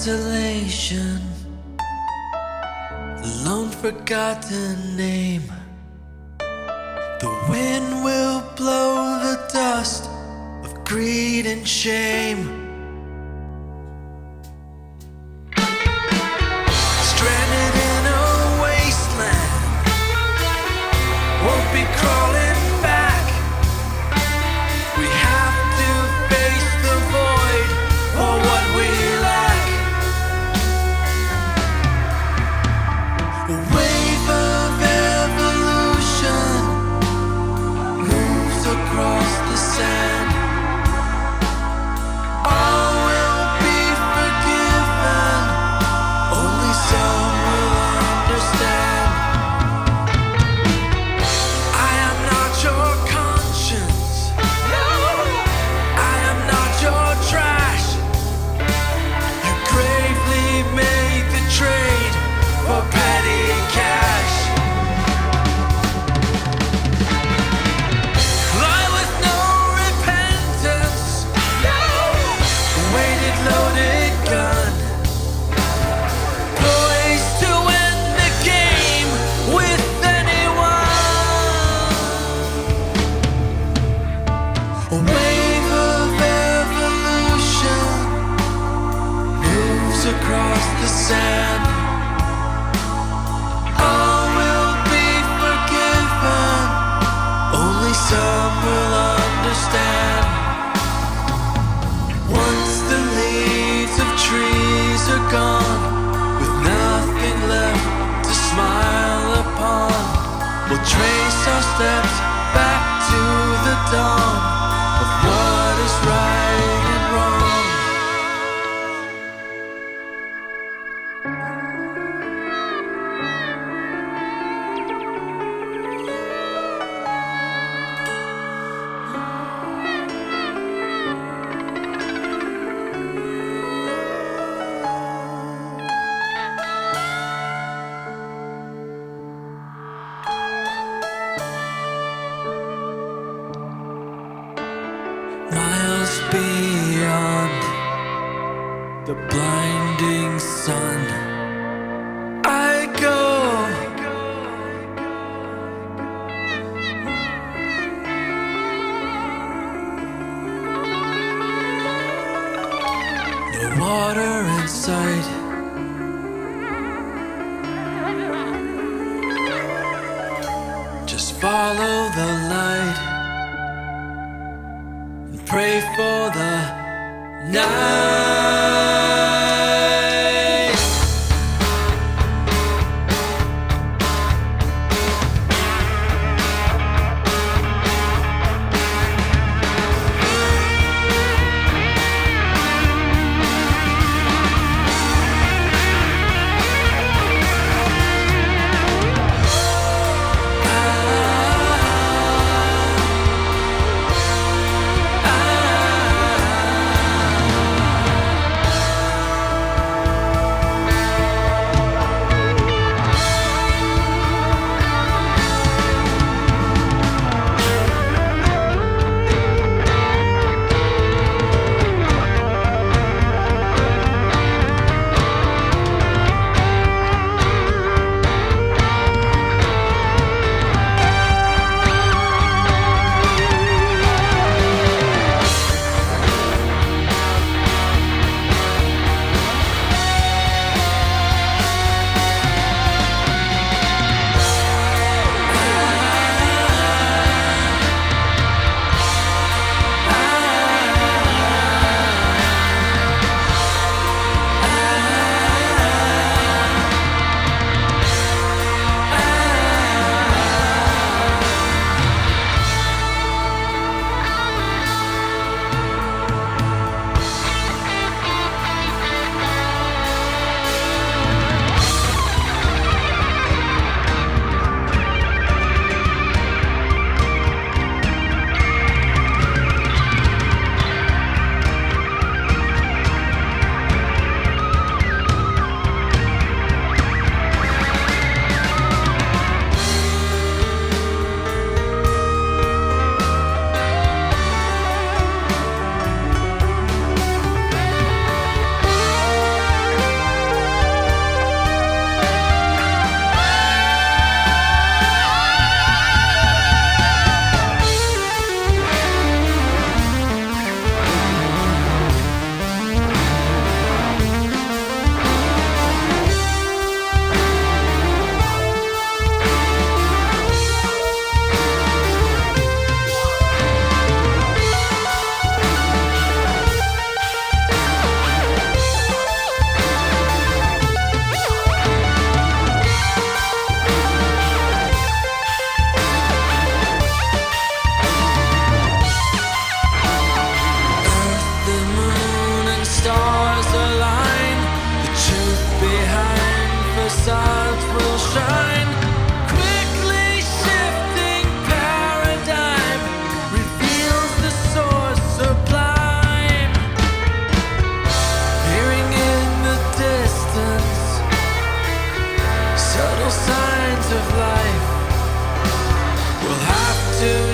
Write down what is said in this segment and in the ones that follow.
isolation, the lone forgotten name. The wind will blow the dust of greed and shame. Stranded in a wasteland, won't be crawling back. We have to face the void for what we lack. The wave of evolution moves across the sand. All will be forgiven, only some will understand. I am not your conscience, I am not your trash. You gravely made the trade for petty cash. Lie with no repentance, weighted loaded gun, poised to end the game with anyone. A wave of evolution moves across the sand. All will be forgiven, only some will understand. Once the leaves of trees are gone, with nothing left to smile upon, we'll trace our steps back to the dawn of what is right and wrong. Miles beyond the blinding sun, I go. No water in sight, just follow the light. Pray for the night.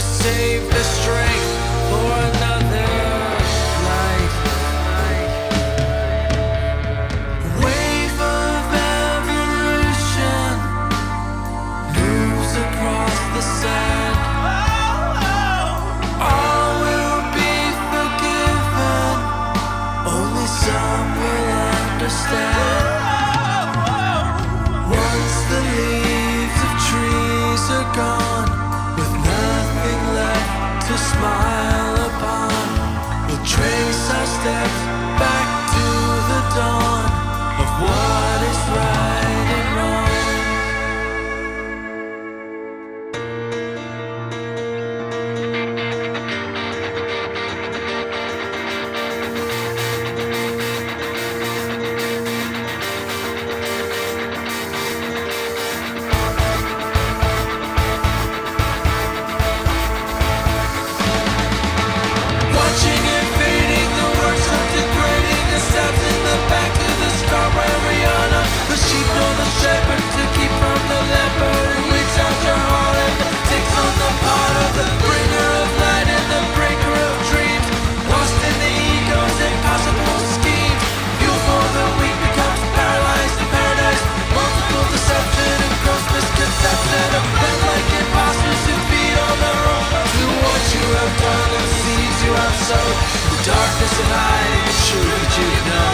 save the strength for another night. Wave of evolution moves across the sand. All will be forgiven, only some will understand. Once the leaves of trees are gone, with nothing left to smile upon, we'll trace our steps back to the dawn of what is right and wrong. Watching it fading, the works of degrading, the stabs in the back of the scar by Rihanna. The sheep know the shepherd to keep from the leopard, who reaches out your heart and takes on the part of the bringer of light and the breaker of dreams. Lost in the ego's impossible schemes, fuel for the weak becomes paralyzed in paradise. Multiple deception and gross misconception of men like imposters who feed on their own to what you have done and seeds you have sown. The darkness and hiding the truth that you know.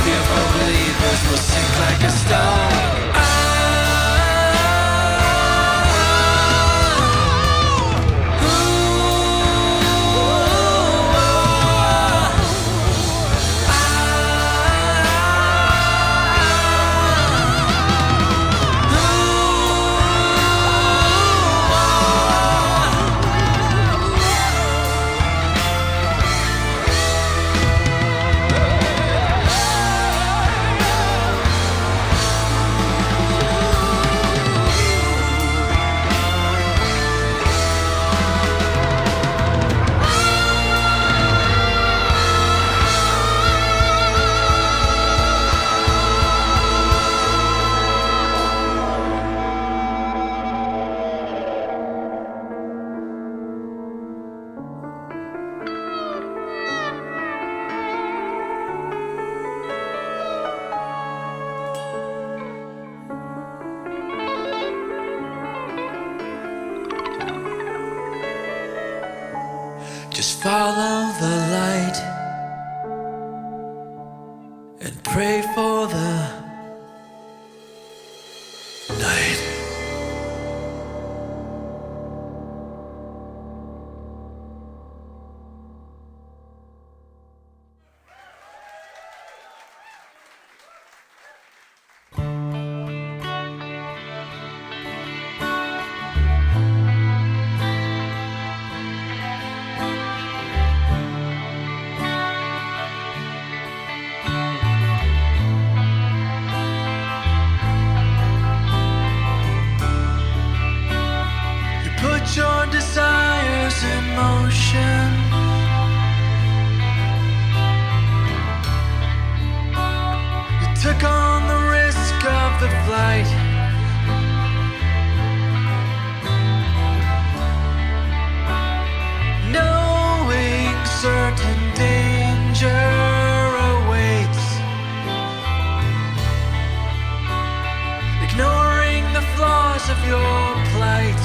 Fearful believers will sink like a stone. Just follow the light and pray for the night. Your desires in motion. You took on the risk of the flight. Knowing certain danger awaits, ignoring the flaws of your plight.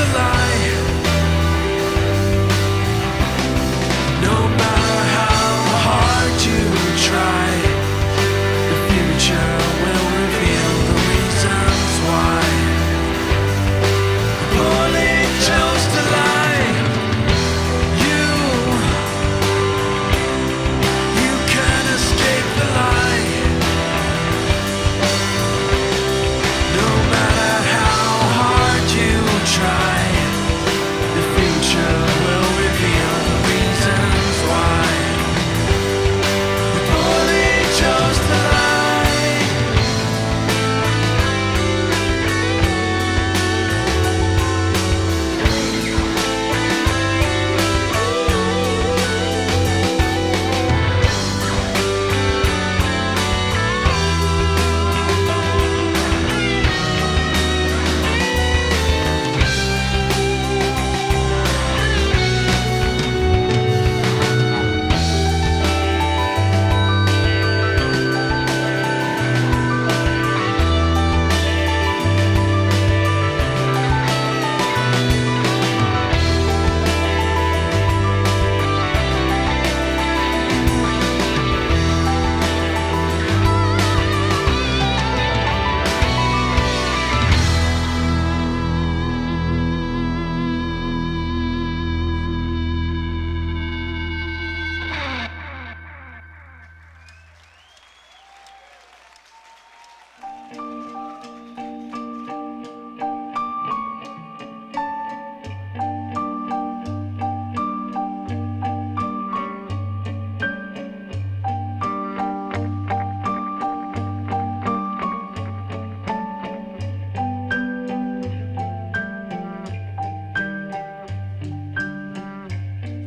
the lie. No matter how hard you try, the future will reveal the reasons why. Poorly chose to lie. You can't escape the lie. No matter how hard you try, the future will reveal the reasons why. Poorly chose to lie.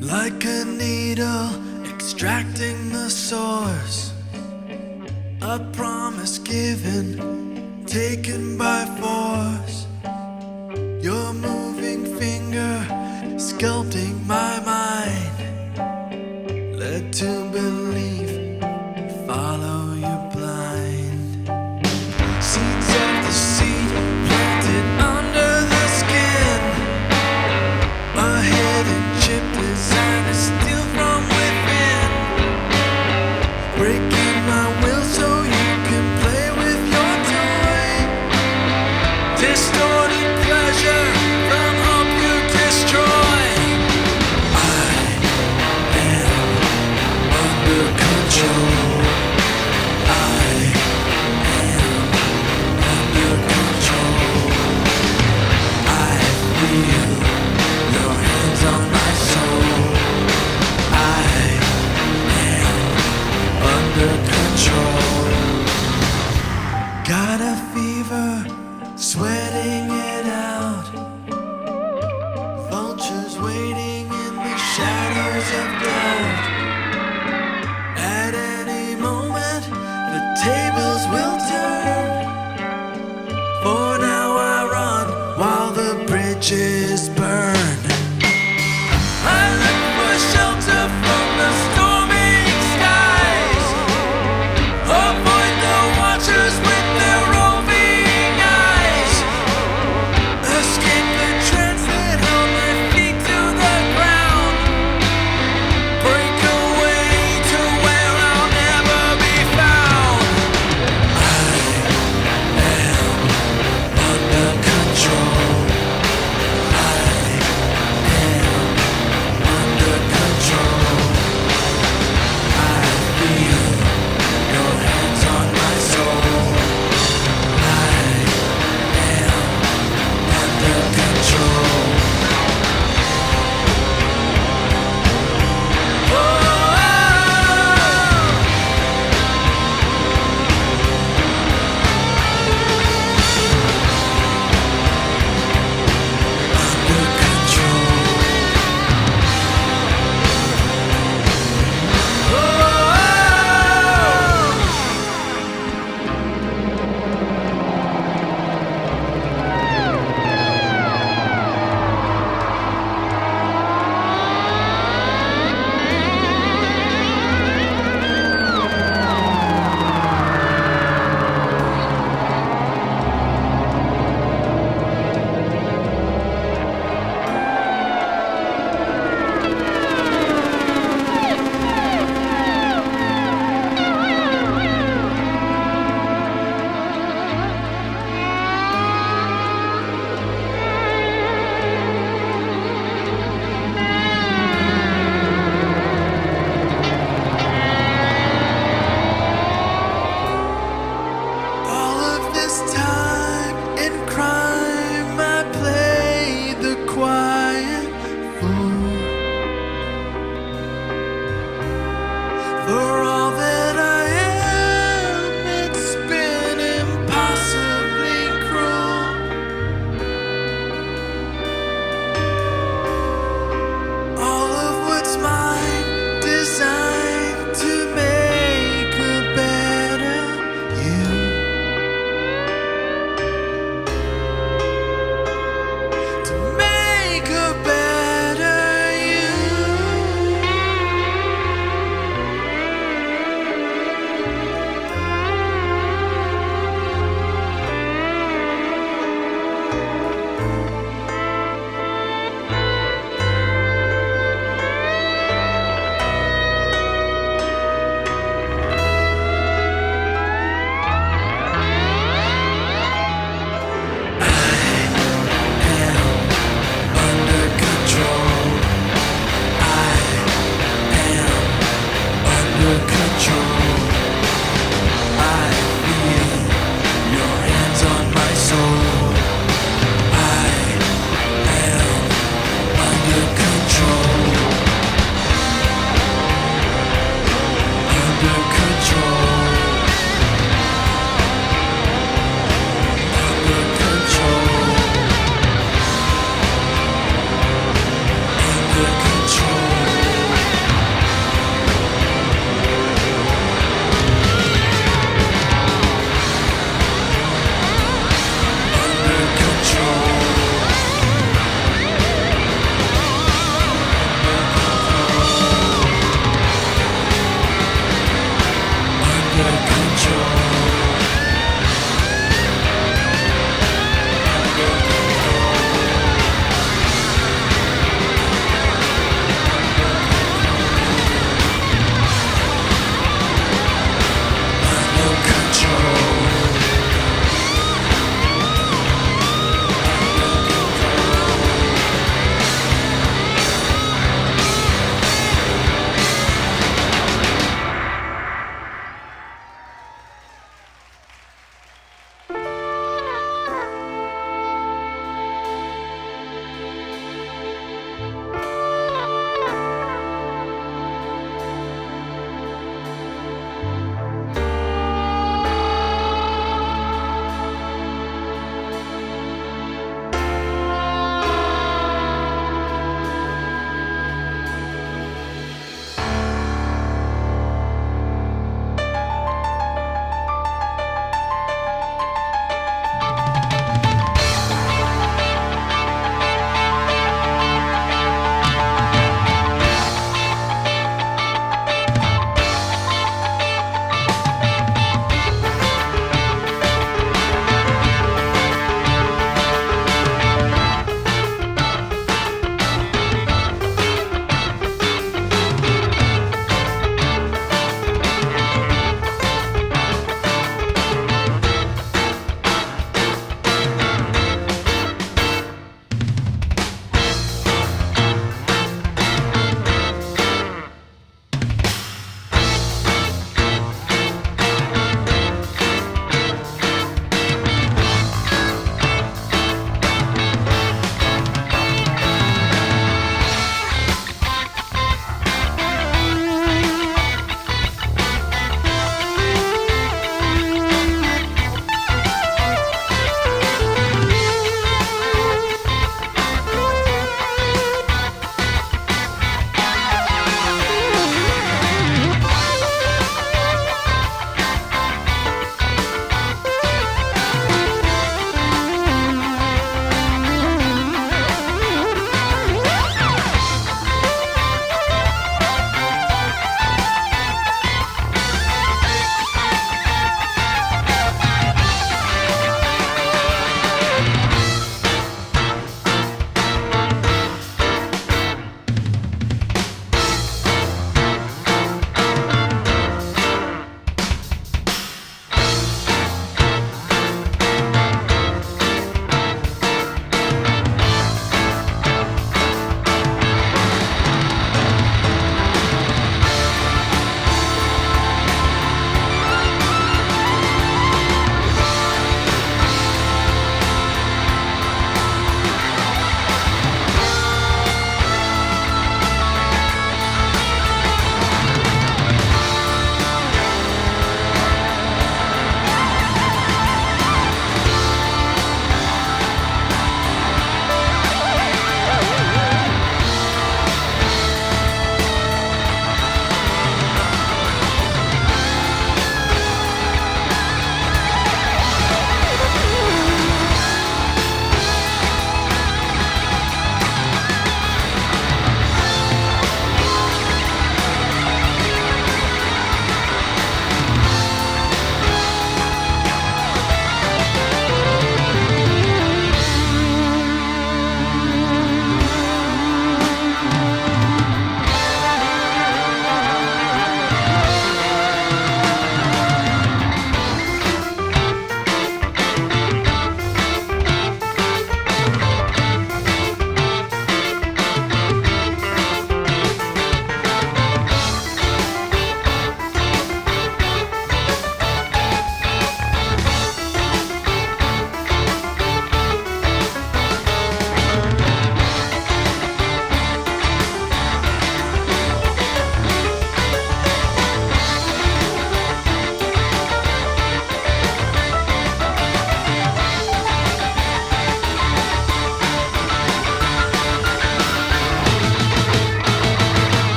Like a needle extracting the source, a promise given, taken by force. Your moving finger sculpting my mind, led to believe, follow you blind. Seeds of the seed planted under the skin, a hidden chip designed to steal from within, breaking my will so you can play with your toy, distorted pleasure from hope you destroy. I am under control. I am under control. I feel your hands on my soul. I am under control. Got a fever, sweating it out. Vultures waiting in the shadows of doubt. At any moment, the tables will turn. For now I run while the bridges burn. I look for shelter from the storming skies. Avoid the watchers with their roving eyes. Escape the trance that held my feet to the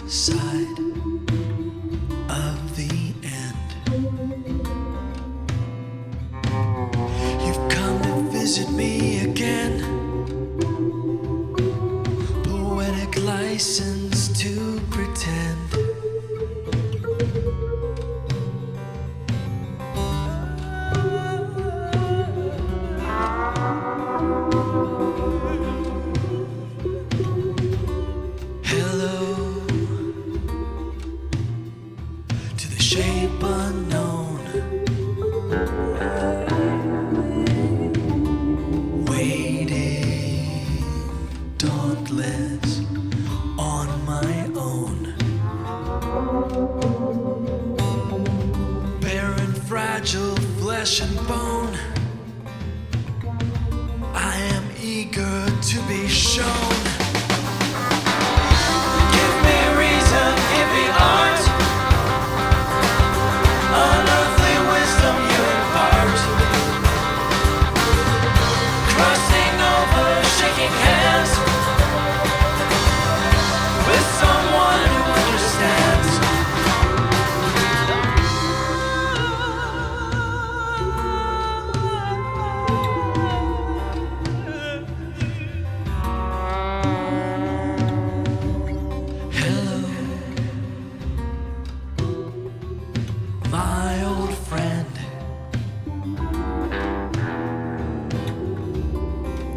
side of the end. You've come to visit me again. Poetic license to pretend. Shape unknown, waiting, dauntless, on my own. Bare fragile flesh and bone, I am eager to be shown. Give me reason, give me art. Unearthly wisdom you impart. Crossing over, shaking hands with someone who understands. Hello, my old friend,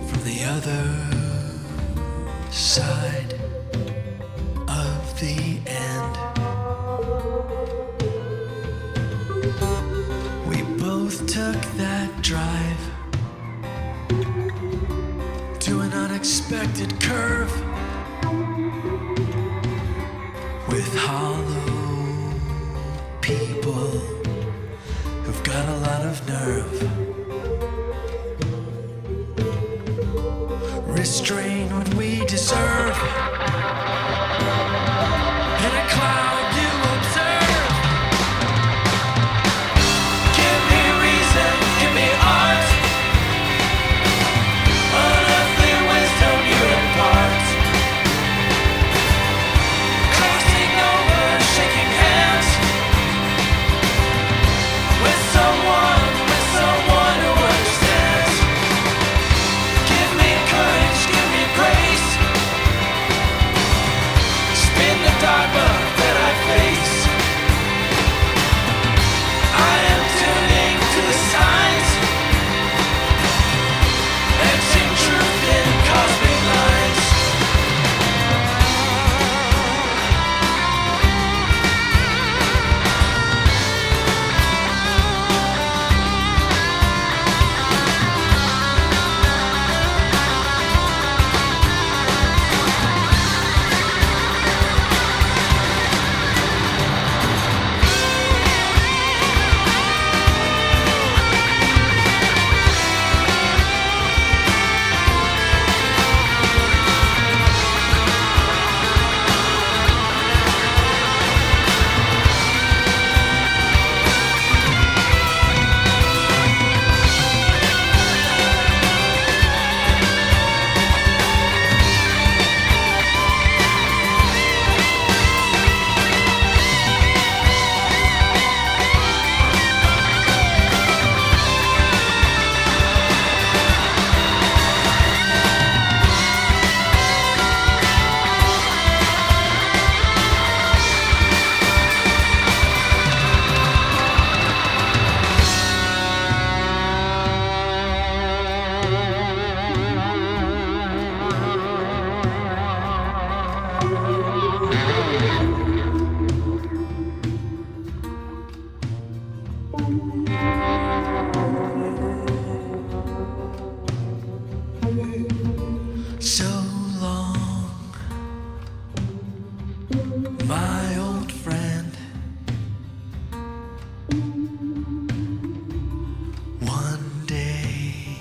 from the other side of the end. We both took that drive to an unexpected curve with hollow people who've got a lot of nerve. Restrain what we deserve. In a cloud you observe. Give me reason, give me art. Unearthly wisdom you impart. Crossing over, shaking hands with someone who understands. Give me courage, give me grace. Spin the dogma that I face. I am tuning to the signs, etching truth in cosmic lines. So long, my old friend. One day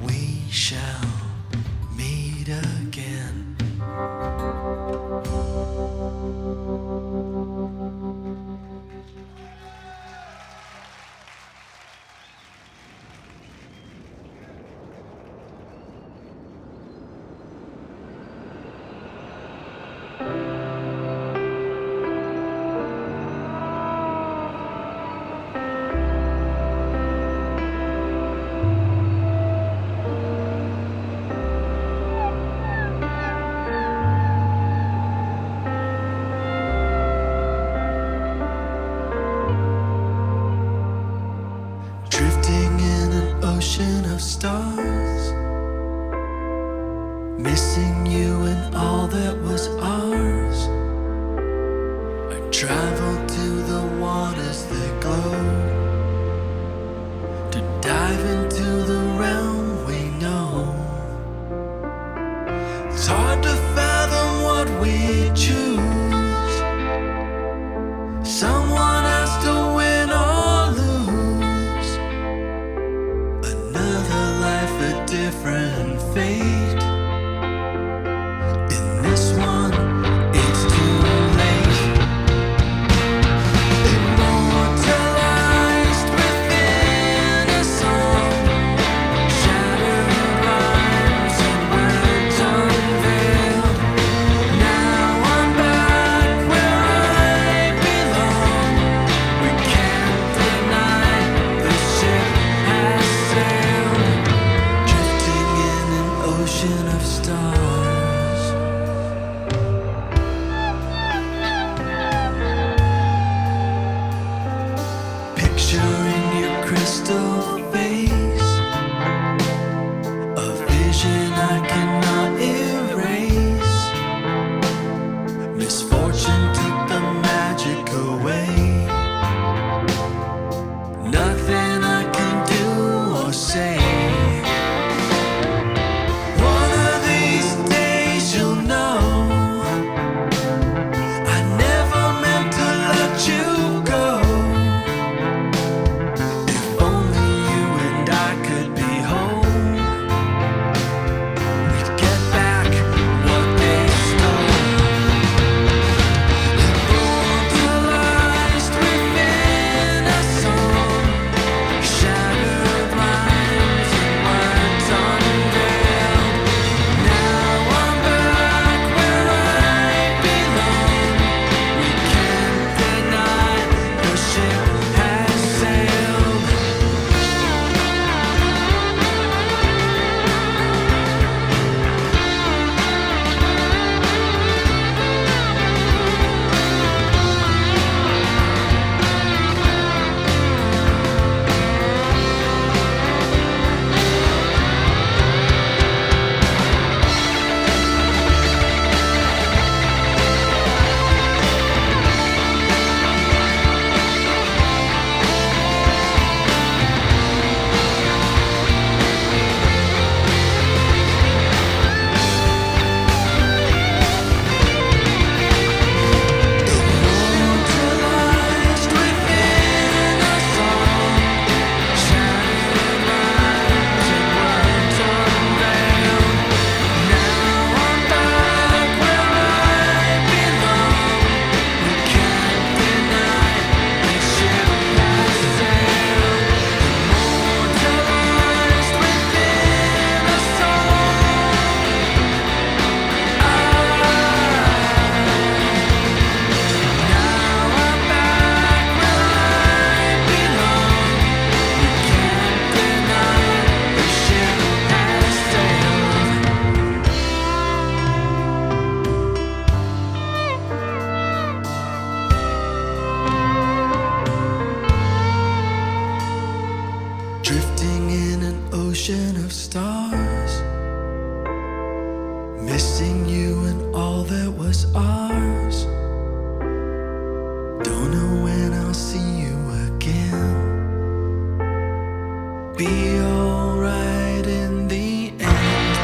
we shall meet again. we choose. Someone has to win or lose. Another life, a different fate. In this one, it's too late. Immortalized within a song, shattered rhymes and words unveiled. Now I'm back where I belong. We can't deny the ship has sailed, drifting in an ocean of stars. Picturing your crystal face, a vision I cannot erase. Misfortune took the magic away. Nothing I can do or say. One of these days you'll know I never meant to let you go. If only you and I could be home, we'd get back what they stole. Immortalized within a song, shattered lines and words unveiled. Now I'm back where I belong. We can't deny the ship has sailed. Immortalized within a song, shattered lines and words unveiled. Now I'm back where I belong. We can't deny the ship has sailed. Immortalized within a song. Now I'm back where I belong. We can't deny the ship has sailed. Drifting in an ocean of stars, missing you and all that was ours. Don't know when I'll see you again. Be alright in the end.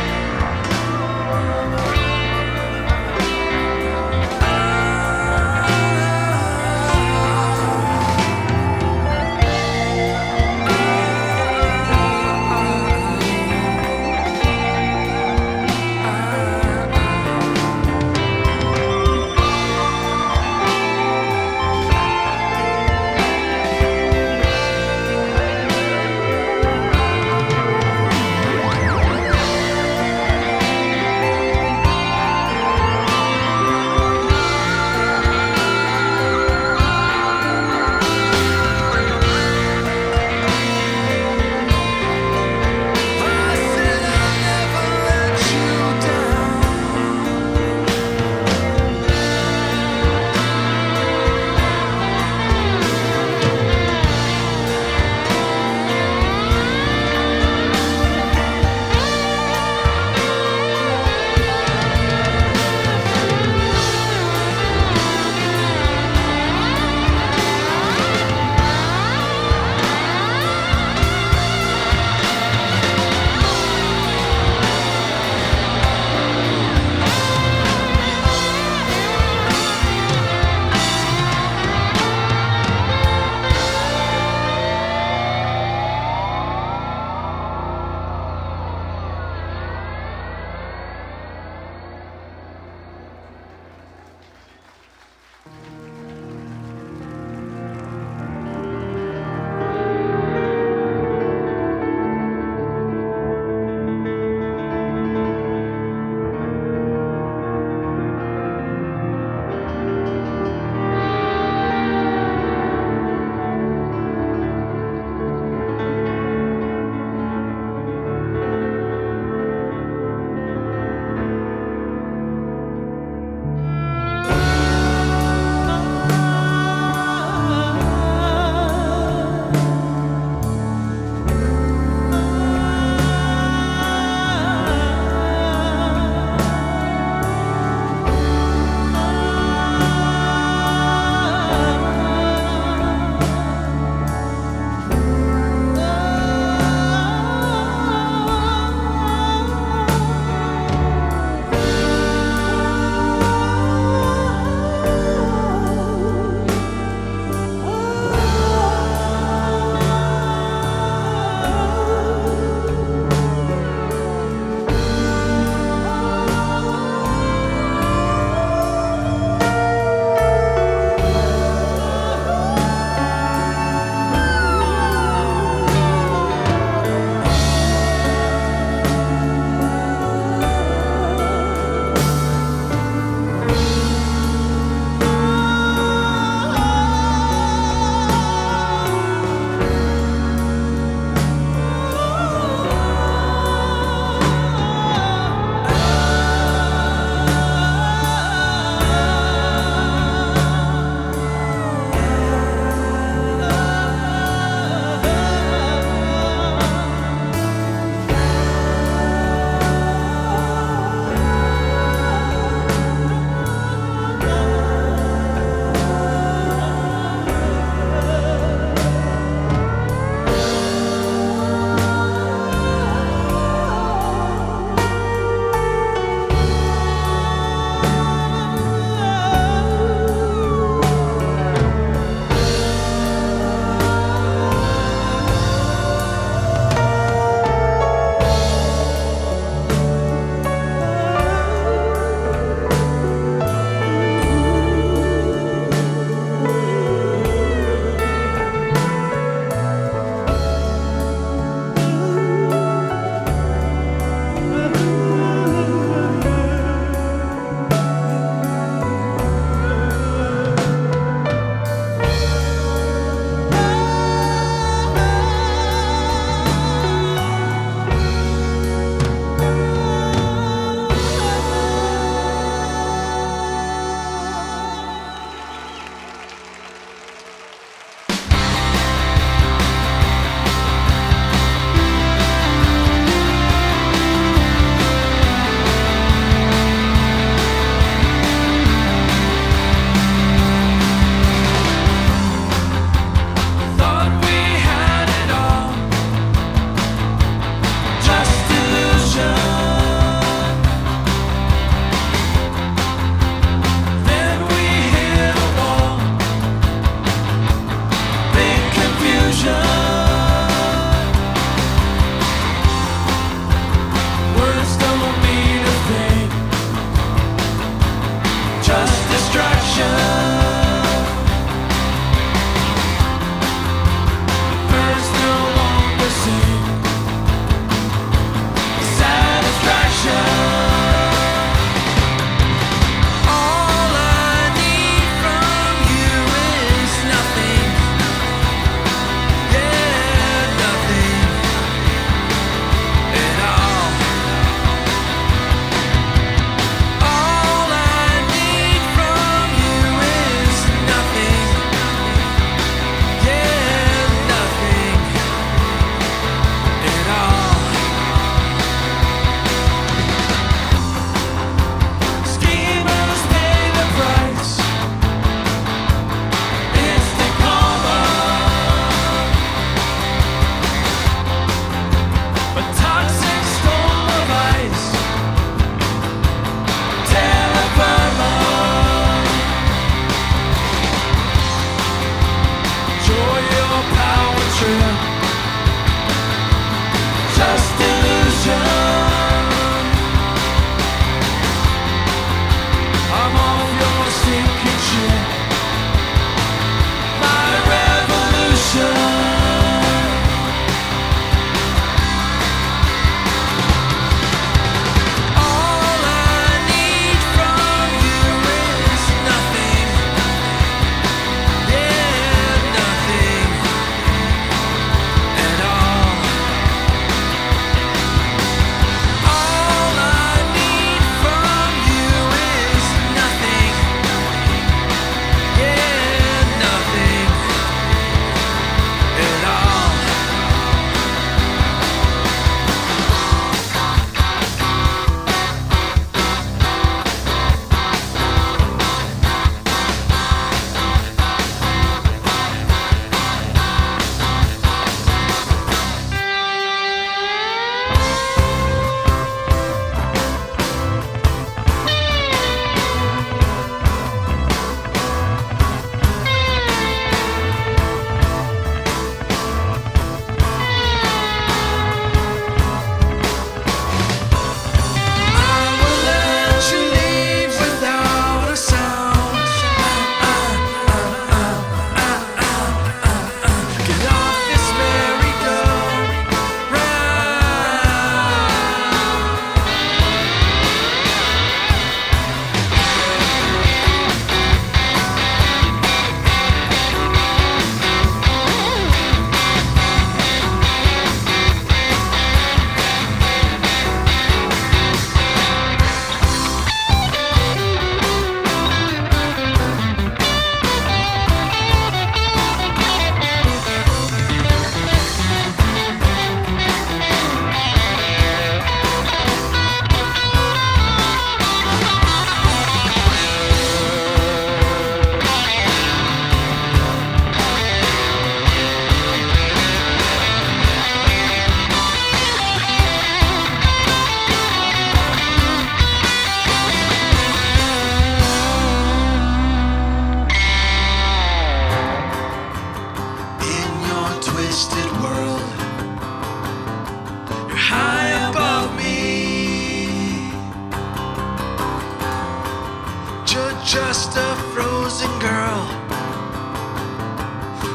just a frozen girl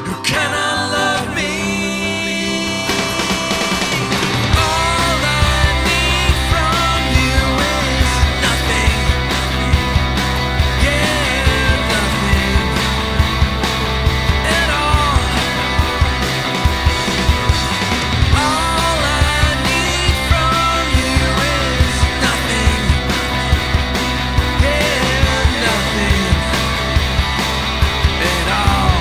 who cannot love me. All I need from you is nothing. Yeah, nothing at all. All I need from you is nothing. Yeah, nothing at all.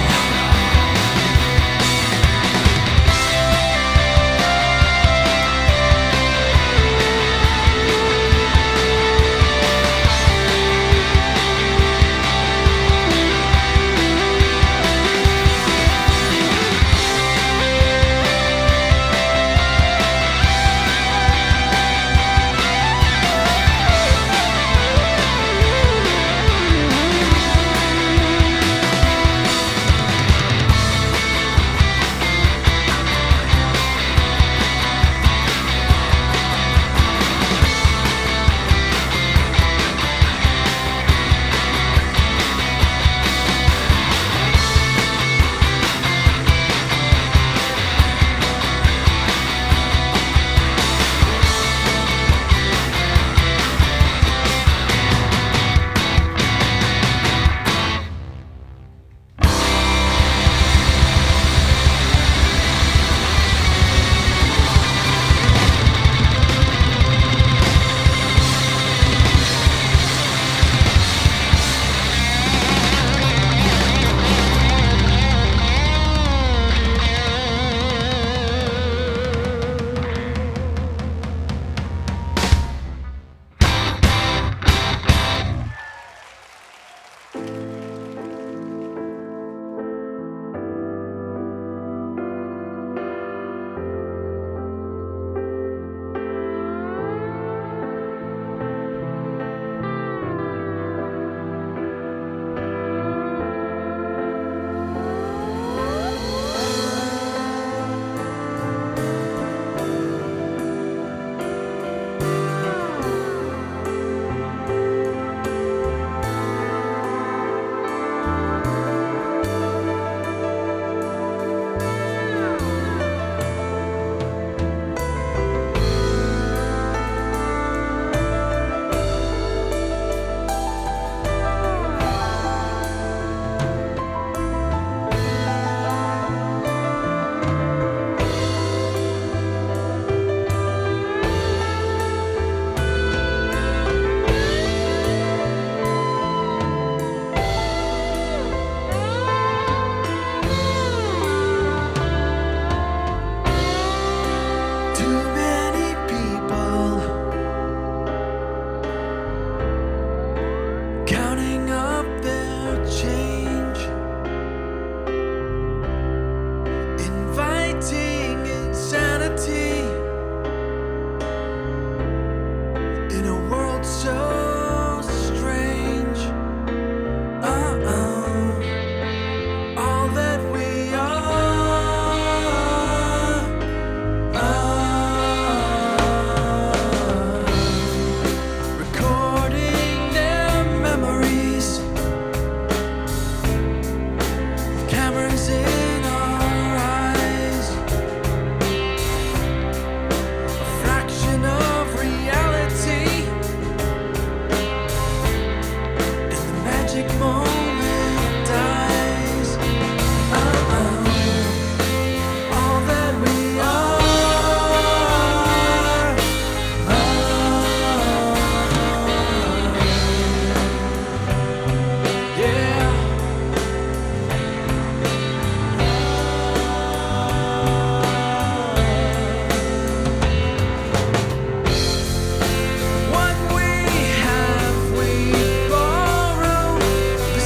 Too many people counting up their change, inviting insanity in a world so strange. All that we recording their memories, cameras in our eyes, a fraction of reality, and the magic moment dies. All that we yeah. What we have, we borrow. The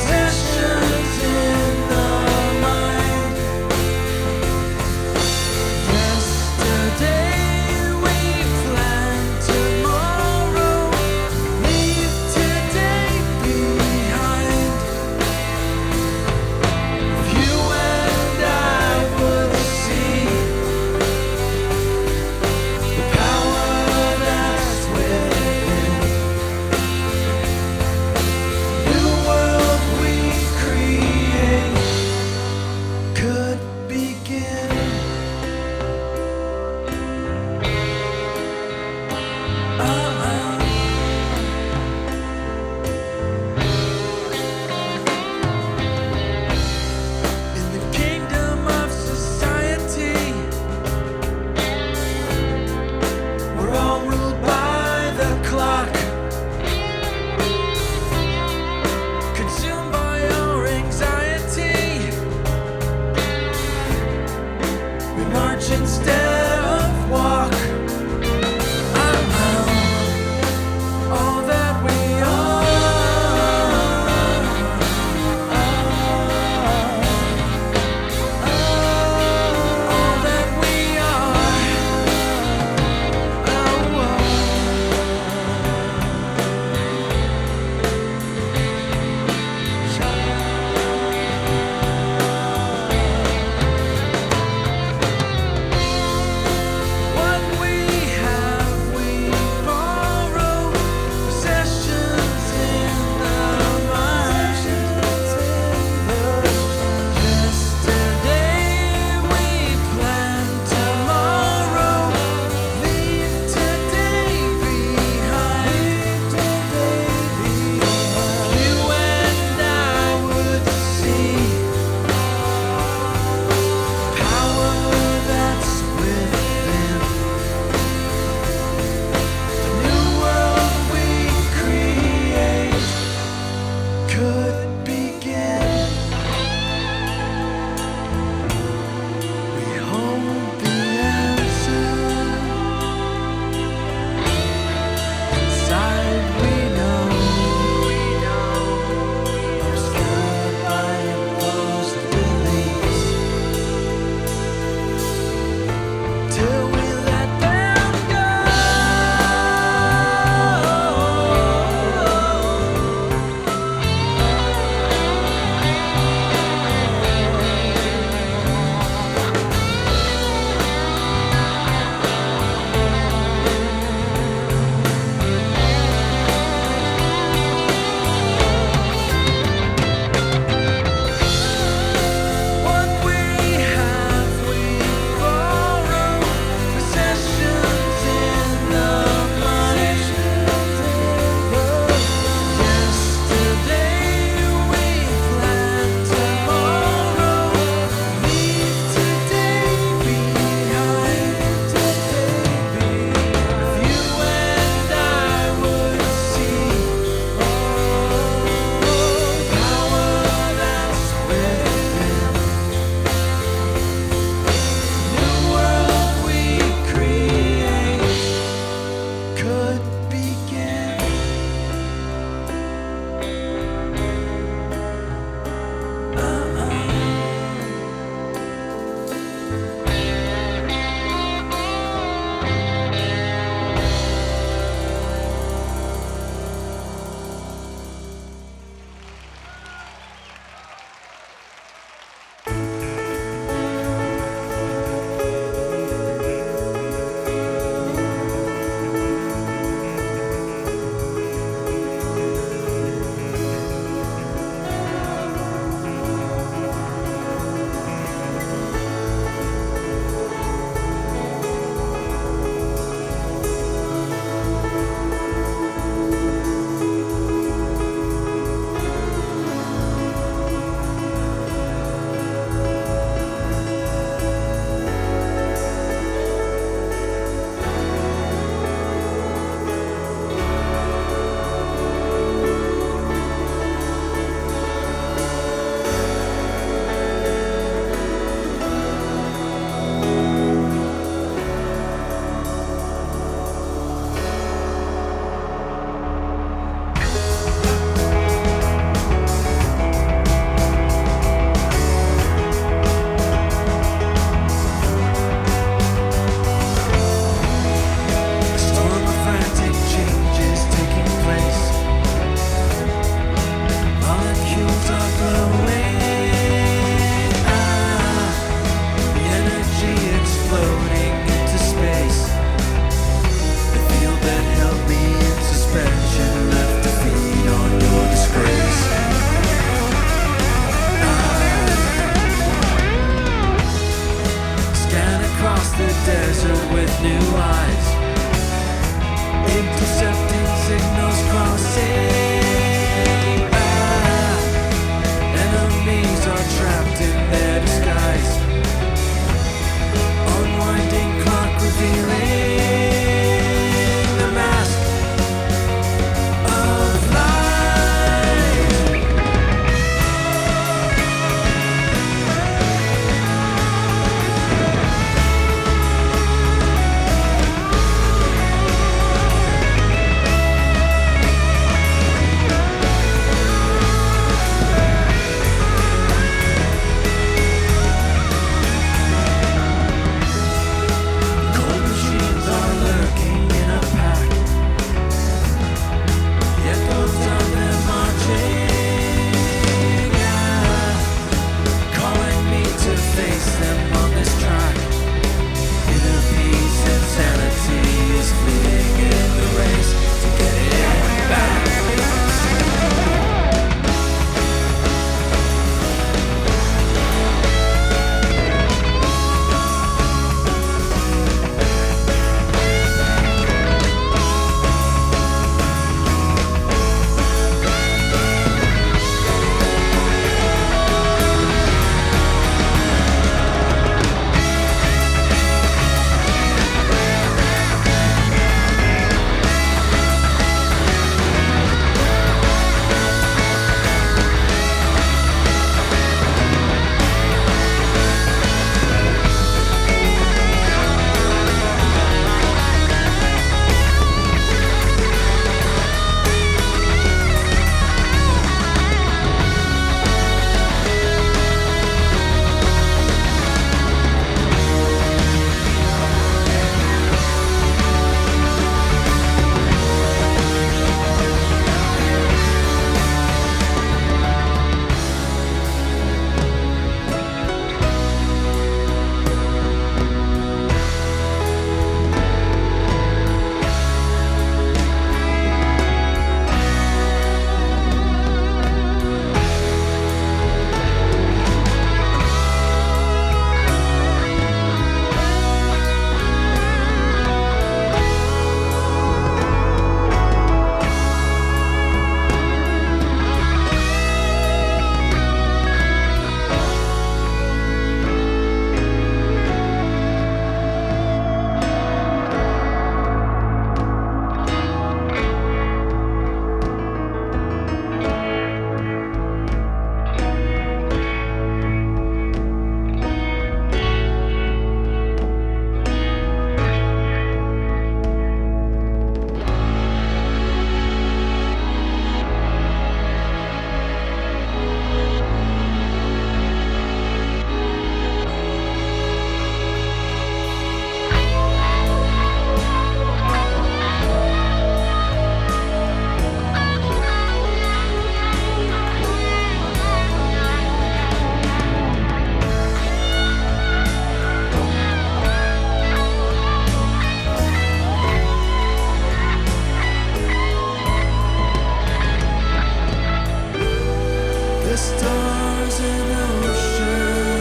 stars and oceans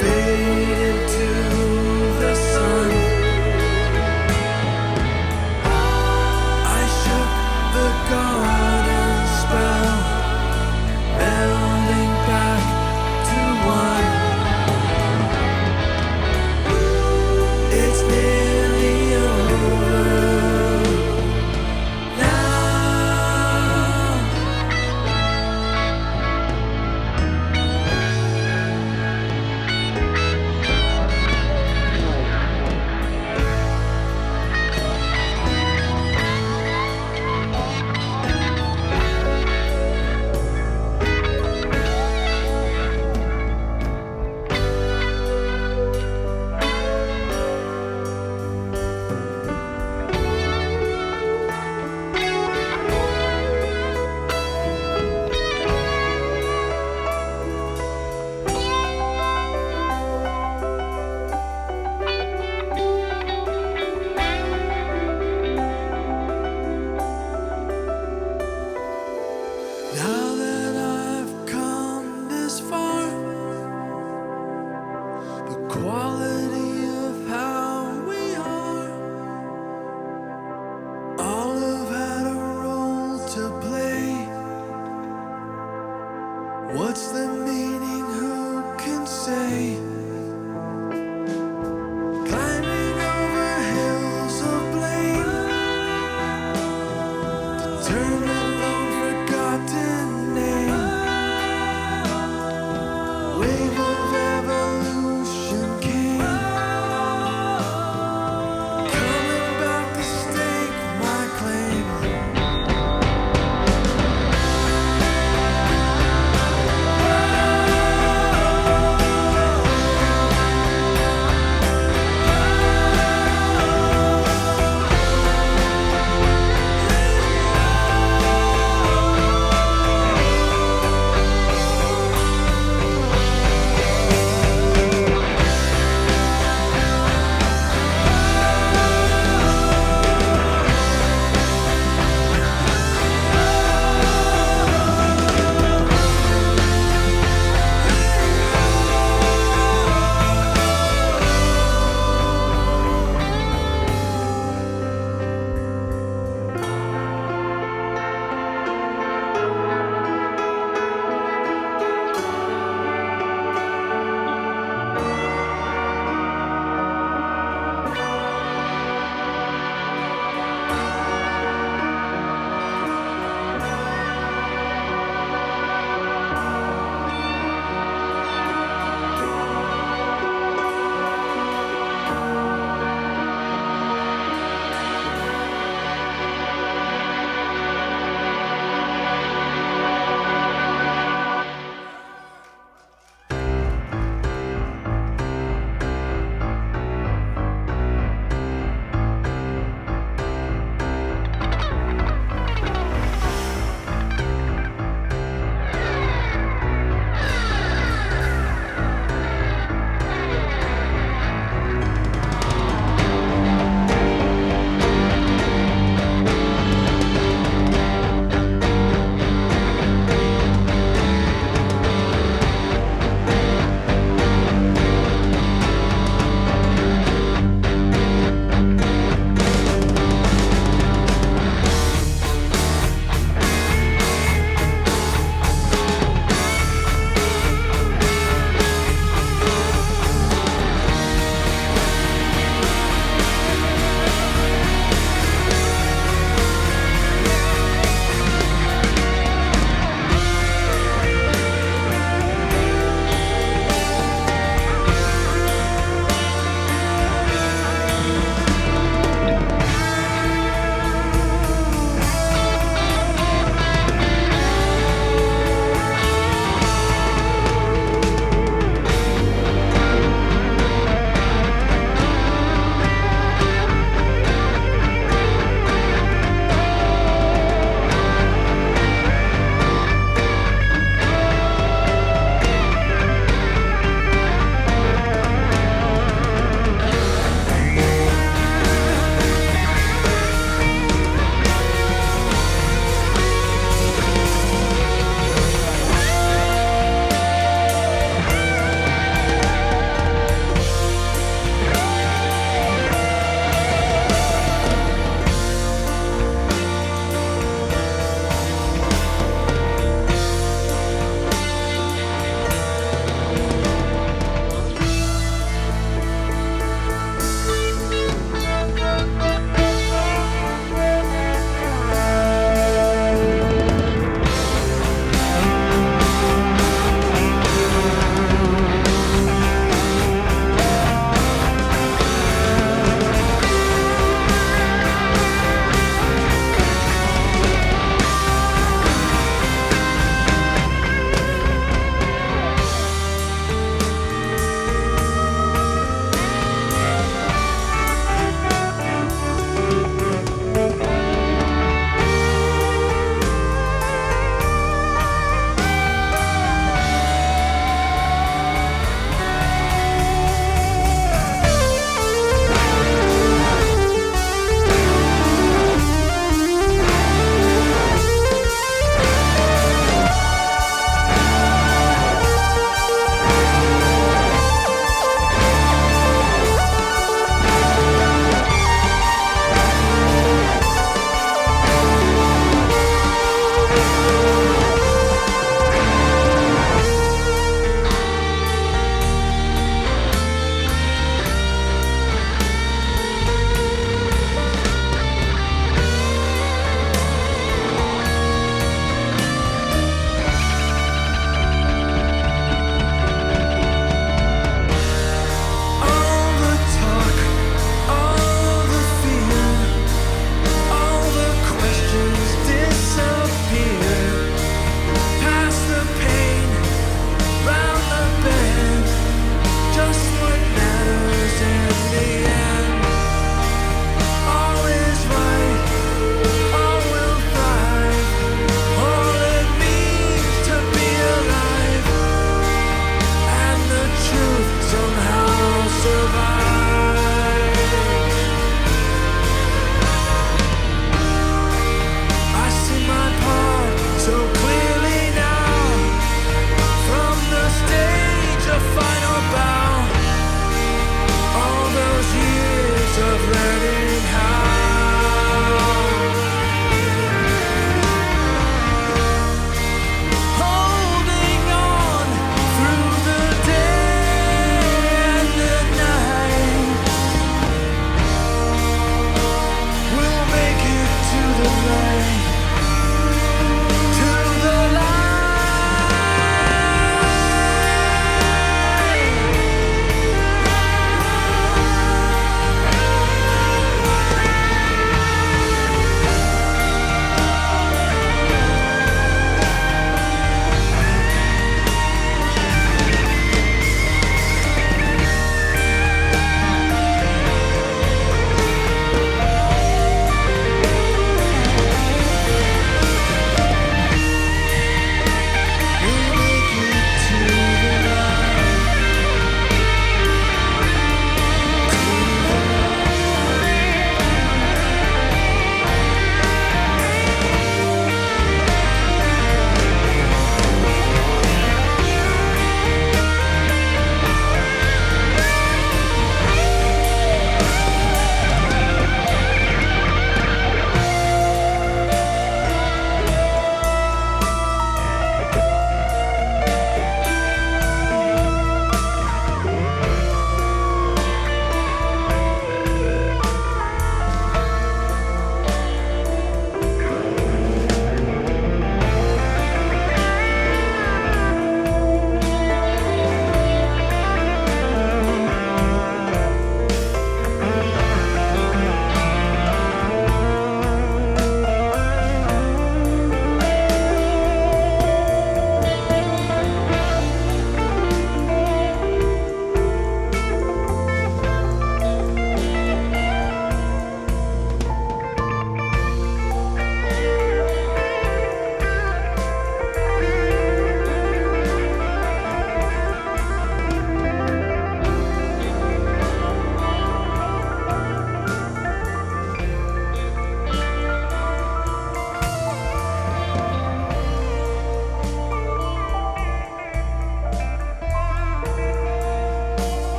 fade into the sun. I shook the garden spell, melding back to one. It's nearly over now.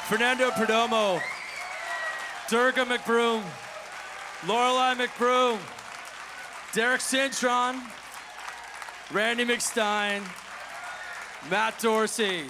Fernando Perdomo, Durga McBroom, Lorelei McBroom, Derek Cintron, Randy McStein, Matt Dorsey.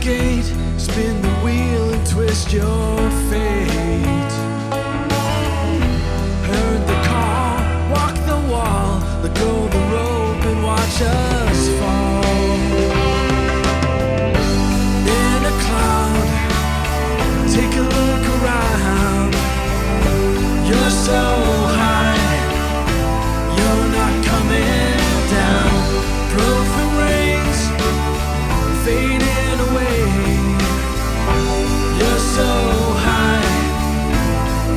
gate, spin the wheel and twist your fate. Heard the call, walk the wall, let go the rope and watch us fall. In a cloud, take a look around. You're so high, you're not coming down. Broken rings, fading away. You're so high,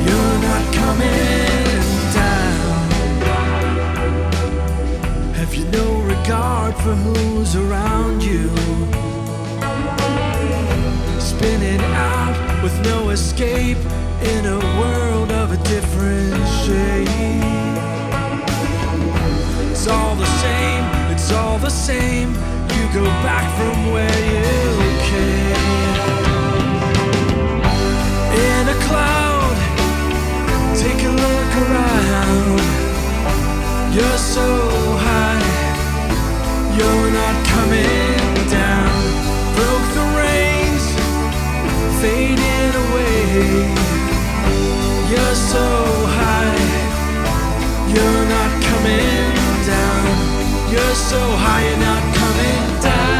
you're not coming down. Have you no regard for who's around you? Spinning out with no escape in a world of a different shape. It's all the same, it's all the same. You go back from where you came. In a cloud, take a look around. You're so high, you're not coming down. Broke the reins, fading away. You're so high, you're not coming down. You're so high, you're not coming down.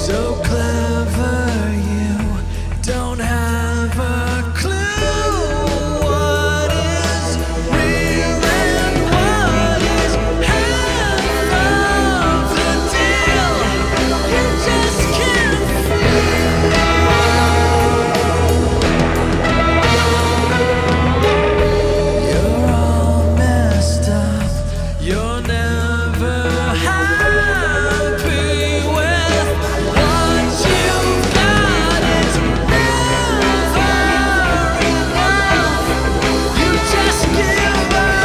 So clever, you don't have a clue what is real and what is half of the deal. You just can't feel. You're all messed up. You're never happy with what you've got. It's never enough. You just give up.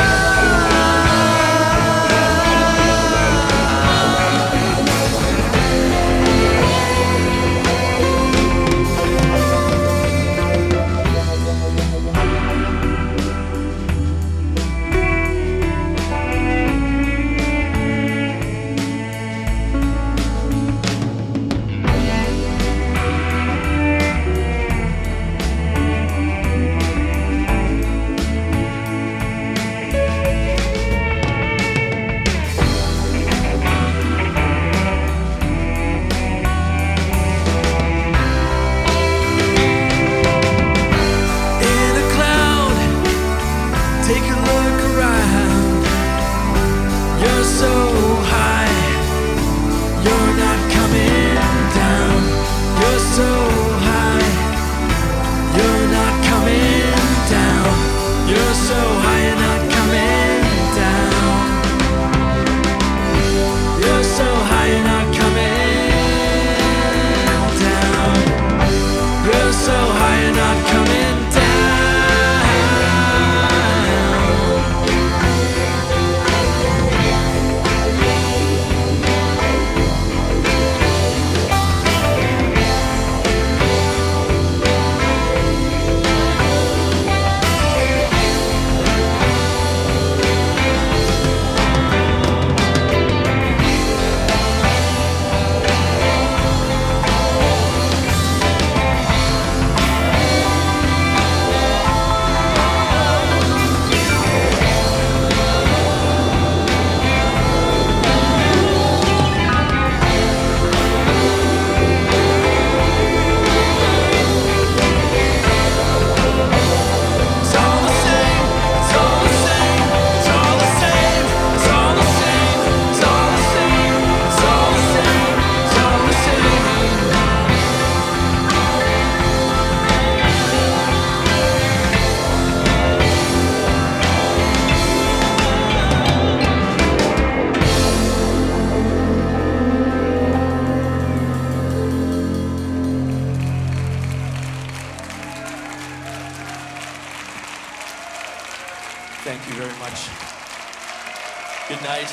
In a cloud, take a look around. You're so high, you're not coming down. You're so high, you're not coming down. You're so high, you're not coming down. You're so high, you're not coming down. You're so high, you're not coming down. It's all the same, it's all the same, it's all the same, it's all the same, it's all the same, it's all the same, it's all the same. Thank you very much. Good night.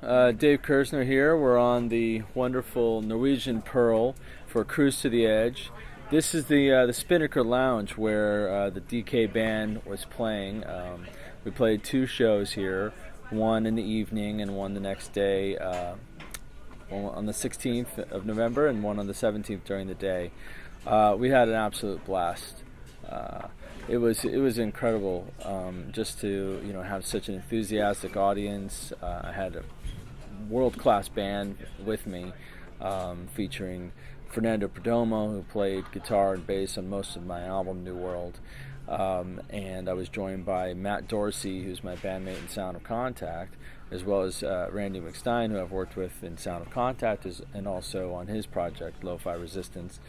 Dave Kerzner here. We're on the wonderful Norwegian Pearl for Cruise to the Edge. This is the Spinnaker Lounge where the DK Band was playing. We played 2 shows here, one in the evening and one the next day, one on the 16th of November and one on the 17th during the day. We had an absolute blast. It was incredible just to have such an enthusiastic audience. I had a world-class band with me, featuring Fernando Perdomo, who played guitar and bass on most of my album New World, and I was joined by Matt Dorsey, who's my bandmate in Sound of Contact, as well as Randy McStein, who I've worked with in Sound of Contact and also on his project Lo-Fi Resistance.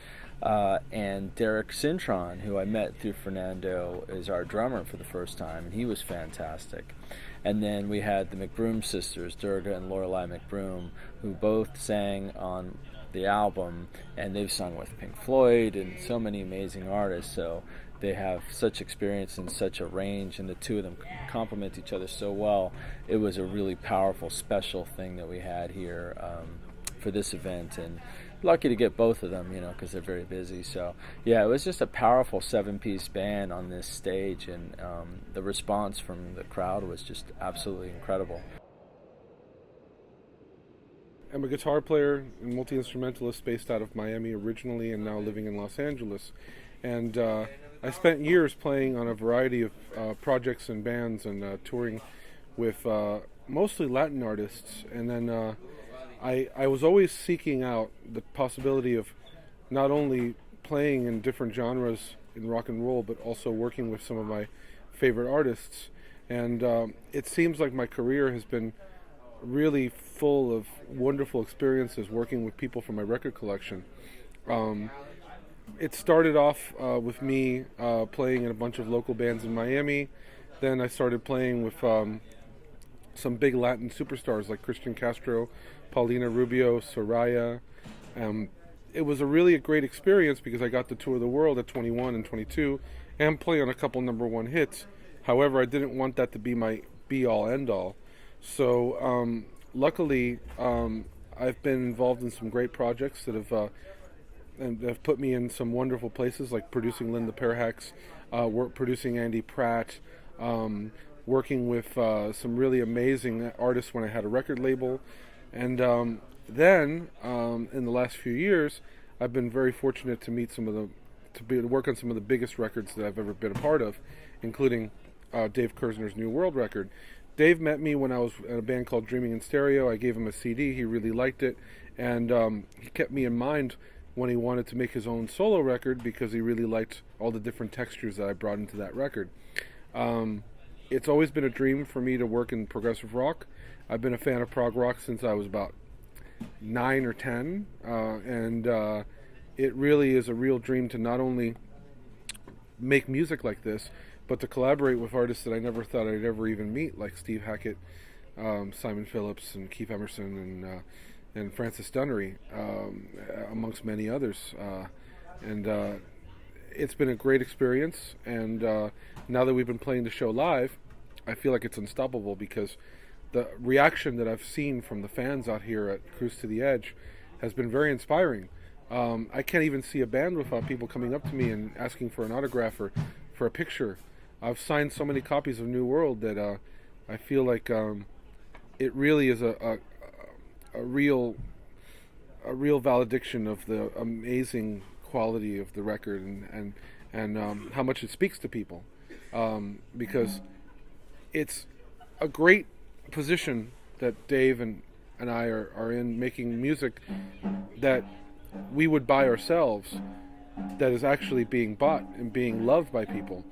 And Derek Cintron, who I met through Fernando, is our drummer for the first time, and he was fantastic. And then we had the McBroom sisters, Durga and Lorelei McBroom, who both sang on the album, and they've sung with Pink Floyd and so many amazing artists, so they have such experience and such a range, and the two of them complement each other so well. It was a really powerful, special thing that we had here for this event, and lucky to get both of them, because they're very busy. So yeah, it was just a powerful 7-piece band on this stage, and the response from the crowd was just absolutely incredible. I'm a guitar player and multi-instrumentalist based out of Miami originally and now living in Los Angeles. And I spent years playing on a variety of projects and bands and touring with mostly Latin artists. And then I was always seeking out the possibility of not only playing in different genres in rock and roll, but also working with some of my favorite artists. And it seems like my career has been really full of wonderful experiences working with people from my record collection. It started off with me playing in a bunch of local bands in Miami. Then I started playing with some big Latin superstars like Christian Castro, Paulina Rubio, Soraya. It was a great experience because I got to tour the world at 21 and 22 and play on a couple number 1 hits. However, I didn't want that to be my be-all, end-all. So luckily, I've been involved in some great projects that have put me in some wonderful places, like producing Linda Perhacs, producing Andy Pratt, working with some really amazing artists when I had a record label. And then, in the last few years, I've been very fortunate to meet to work on some of the biggest records that I've ever been a part of, including Dave Kerzner's New World record. Dave met me when I was in a band called Dreaming in Stereo. I gave him a CD. He really liked it, and he kept me in mind when he wanted to make his own solo record because he really liked all the different textures that I brought into that record. It's always been a dream for me to work in progressive rock. I've been a fan of prog rock since I was about 9 or 10, and it really is a real dream to not only make music like this, but to collaborate with artists that I never thought I'd ever even meet, like Steve Hackett, Simon Phillips, and Keith Emerson, and Francis Dunnery, amongst many others. And it's been a great experience, and now that we've been playing the show live, I feel like it's unstoppable because the reaction that I've seen from the fans out here at Cruise to the Edge has been very inspiring. I can't even see a band without people coming up to me and asking for an autograph or for a picture. I've signed so many copies of New World that I feel like it really is a real valediction of the amazing quality of the record and how much it speaks to people, because it's a great position that Dave and I are in, making music that we would buy ourselves, that is actually being bought and being loved by people.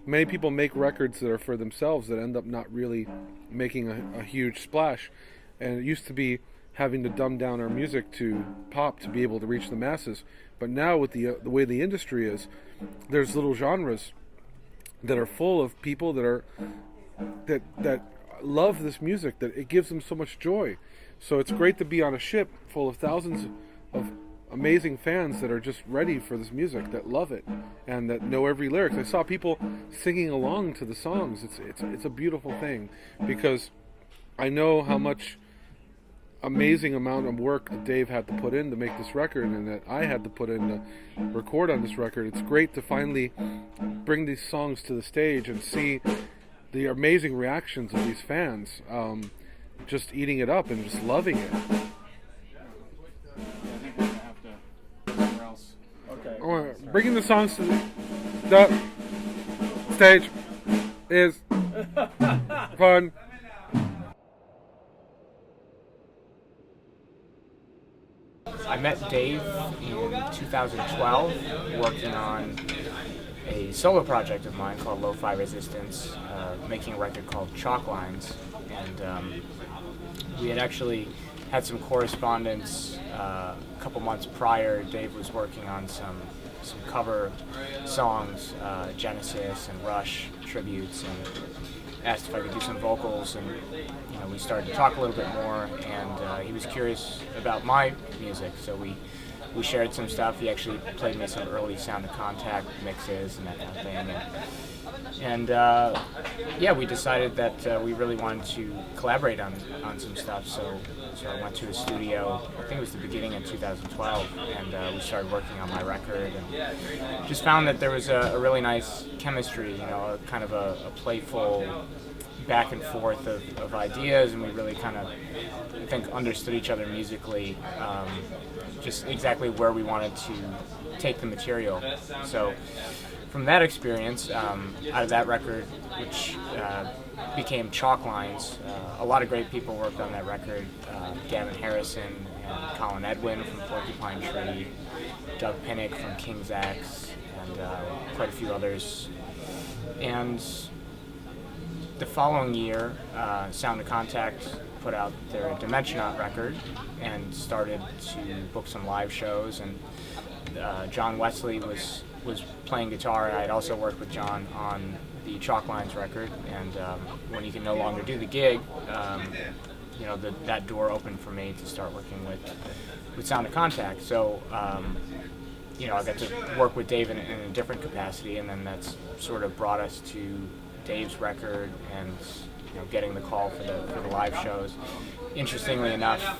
Many people make records that are for themselves that end up not really making a huge splash, and it used to be having to dumb down our music to pop to be able to reach the masses. But now with the way the industry is, there's little genres that are full of people that love this music, that it gives them so much joy. So it's great to be on a ship full of thousands of amazing fans that are just ready for this music, that love it, and that know every lyric. I saw people singing along to the songs. It's a beautiful thing, because I know how much amazing amount of work that Dave had to put in to make this record, and that I had to put in to record on this record. It's great to finally bring these songs to the stage and see the amazing reactions of these fans, just eating it up and just loving it. Okay. Bringing the songs to the stage is fun. I met Dave in 2012 working on a solo project of mine called Lo-Fi Resistance, making a record called Chalk Lines, and we had actually had some correspondence a couple months prior. Dave was working on some cover songs, Genesis and Rush tributes, and asked if I could do some vocals, and we started to talk a little bit more, and he was curious about my music, so we shared some stuff. He actually played me some early Sound of Contact mixes and that kind of thing, and we decided that we really wanted to collaborate on some stuff, so I went to his studio, I think it was the beginning of 2012, and we started working on my record, and just found that there was a really nice chemistry, kind of a playful back and forth of ideas, and we really kind of, I think, understood each other musically, just exactly where we wanted to take the material. So from that experience, out of that record, which became Chalk Lines, a lot of great people worked on that record. Gavin Harrison and Colin Edwin from Porcupine Tree, Doug Pinnick from King's X, and quite a few others. And the following year, Sound of Contact put out their Dimensionaut record and started to book some live shows, and John Wesley was playing guitar, and I had also worked with John on the Chalk Lines record, and when he could no longer do the gig, that door opened for me to start working with Sound of Contact. So I got to work with Dave in a different capacity, and then that's sort of brought us to Dave's record and getting the call for the live shows. Interestingly enough,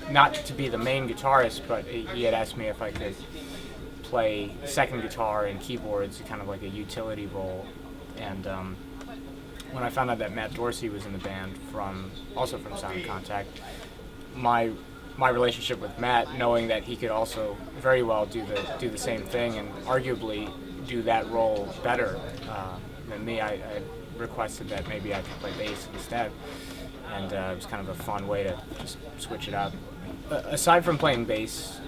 not to be the main guitarist, but he had asked me if I could play second guitar and keyboards, kind of like a utility role. And when I found out that Matt Dorsey was in the band also from Sound of Contact, my relationship with Matt, knowing that he could also very well do the same thing and arguably do that role better than me, I requested that maybe I could play bass instead, and it was kind of a fun way to just switch it up. Aside from playing bass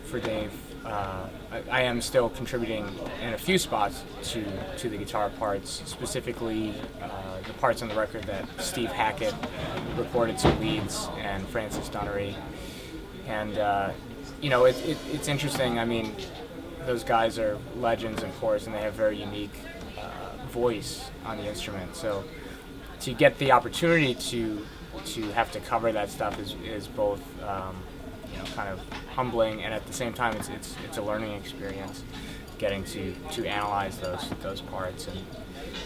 for Dave, I am still contributing in a few spots to the guitar parts, specifically the parts on the record that Steve Hackett recorded some leads, and Francis Dunnery. And it's interesting. I mean, those guys are legends, of course, and they have very unique voice on the instrument. So to get the opportunity to have to cover that stuff is both kind of humbling, and at the same time it's a learning experience, getting to analyze those parts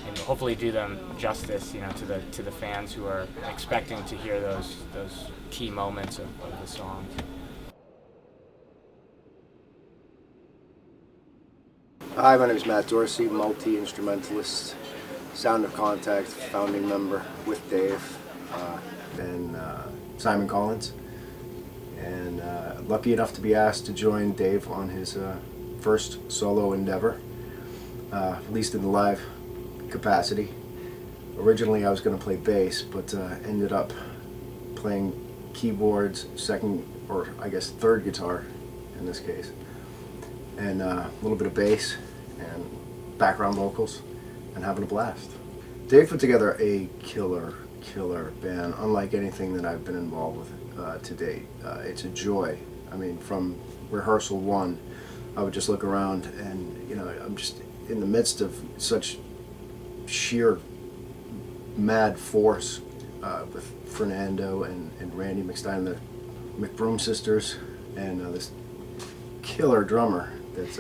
and hopefully do them justice, to the fans who are expecting to hear those key moments of the song. Hi, my name is Matt Dorsey, multi-instrumentalist, Sound of Contact, founding member with Dave and Simon Collins, and lucky enough to be asked to join Dave on his first solo endeavor, at least in the live capacity. Originally I was going to play bass, but ended up playing keyboards, second, or I guess third guitar in this case, and a little bit of bass and background vocals, and having a blast. Dave put together a killer band, unlike anything that I've been involved with to date. It's a joy. I mean, from rehearsal one, I would just look around and, I'm just in the midst of such sheer mad force with Fernando and Randy McStein, the McBroom sisters, and this killer drummer that's,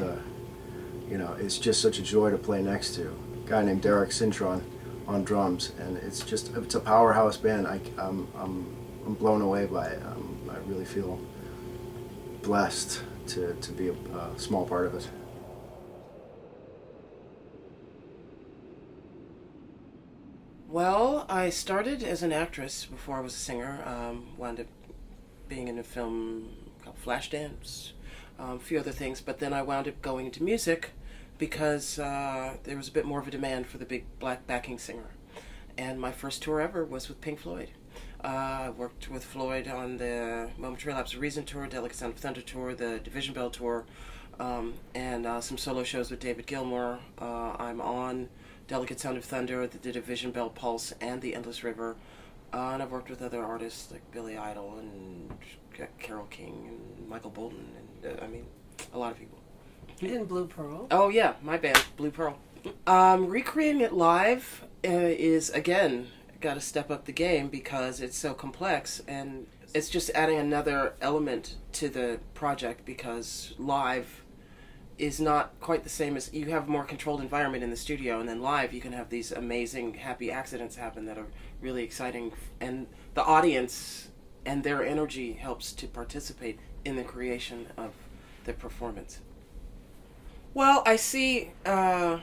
it's just such a joy to play next to. A guy named Derek Cintron, on drums, and it's a powerhouse band. I'm blown away by it. I really feel blessed to be a small part of it. Well, I started as an actress before I was a singer. Wound up being in a film called Flashdance, a few other things, but then I wound up going into music because there was a bit more of a demand for the big black backing singer. And my first tour ever was with Pink Floyd. I worked with Floyd on the Momentary Lapse of Reason tour, Delicate Sound of Thunder tour, the Division Bell tour, and some solo shows with David Gilmour. I'm on Delicate Sound of Thunder, the Division Bell Pulse, and the Endless River. And I've worked with other artists like Billy Idol and Carole King and Michael Bolton, and a lot of people. And Blue Pearl. Oh yeah, my band, Blue Pearl. Recreating it live is, again, got to step up the game because it's so complex, and it's just adding another element to the project because live is not quite the same as, you have a more controlled environment in the studio, and then live you can have these amazing happy accidents happen that are really exciting, and the audience and their energy helps to participate in the creation of the performance. Well, I see the